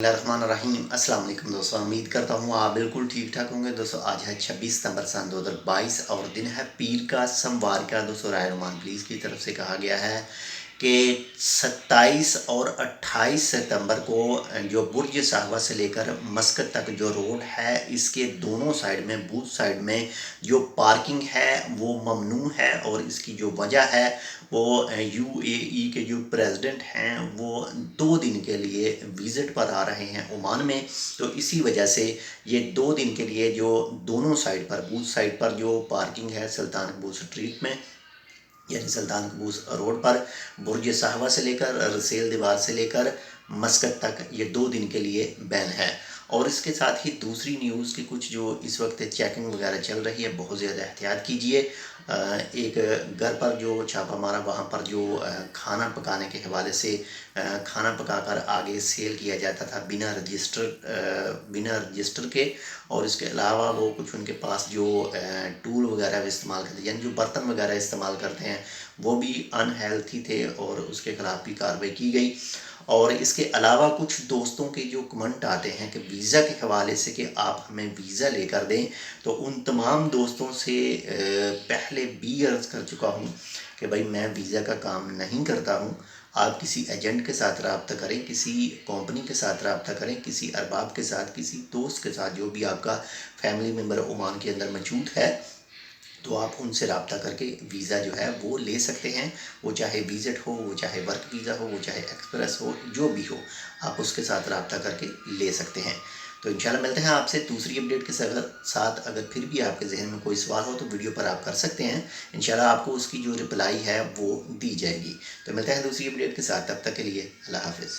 रहीम अस्सलाम वालेकुम दोस्तों, उम्मीद करता हूँ आप बिल्कुल ठीक ठाक होंगे। दोस्तों आज है 26 सितंबर सन 2022 और दिन है पीर का सोमवार का। दोस्तों राय रहमान पुलिस की तरफ से कहा गया है कि 27 और 28 सितंबर को जो बुर्ज साहबा से लेकर मस्कत तक जो रोड है, इसके दोनों साइड में बूथ साइड में जो पार्किंग है वो ममनू है। और इसकी जो वजह है वो यूएई के जो प्रेसिडेंट हैं वो 2 दिन के लिए विज़िट पर आ रहे हैं ओमान में। तो इसी वजह से ये 2 दिन के लिए जो दोनों साइड पर बूथ साइड पर जो पार्किंग है सुल्तान कबूस स्ट्रीट में, यानी सुल्तान कबूस रोड पर बुर्ज साहबा से लेकर रसेल दीवार से लेकर मस्कत तक ये 2 दिन के लिए बैन है। और इसके साथ ही दूसरी न्यूज़ की कुछ जो इस वक्त चेकिंग वगैरह चल रही है, बहुत ज़्यादा एहतियात कीजिए। एक घर पर जो छापा मारा, वहाँ पर जो खाना पकाने के हवाले से खाना पकाकर आगे सेल किया जाता था बिना रजिस्टर के। और इसके अलावा वो कुछ उनके पास जो टूल वगैरह इस्तेमाल करते यानी जो बर्तन वगैरह इस्तेमाल करते हैं वो भी अनहेल्थी थे और उसके ख़िलाफ़ भी कार्रवाई की गई। और इसके अलावा कुछ दोस्तों के जो कमेंट आते हैं कि वीज़ा के हवाले से कि आप हमें वीज़ा लेकर दें, तो उन तमाम दोस्तों से पहले भी अर्ज़ कर चुका हूँ कि भाई मैं वीज़ा का काम नहीं करता हूँ। आप किसी एजेंट के साथ रब्ता करें, किसी कंपनी के साथ रब्ता करें, किसी अरबाब के साथ, किसी दोस्त के साथ जो भी आपका फैमिली मेम्बर ओमान के अंदर मौजूद है, तो आप उनसे रब्ता करके वीज़ा जो है वो ले सकते हैं। वो चाहे विज़िट हो, वो चाहे वर्क वीज़ा हो, वो चाहे एक्सप्रेस हो, जो भी हो आप उसके साथ रब्ता करके ले सकते हैं। तो इंशाल्लाह मिलते हैं आपसे दूसरी अपडेट के साथ। अगर फिर भी आपके जहन में कोई सवाल हो तो वीडियो पर आप कर सकते हैं, इंशाल्लाह आपको उसकी जो रिप्लाई है वो दी जाएगी। तो मिलते हैं दूसरी अपडेट के साथ, तब तक के लिए अल्लाह हाफिज़।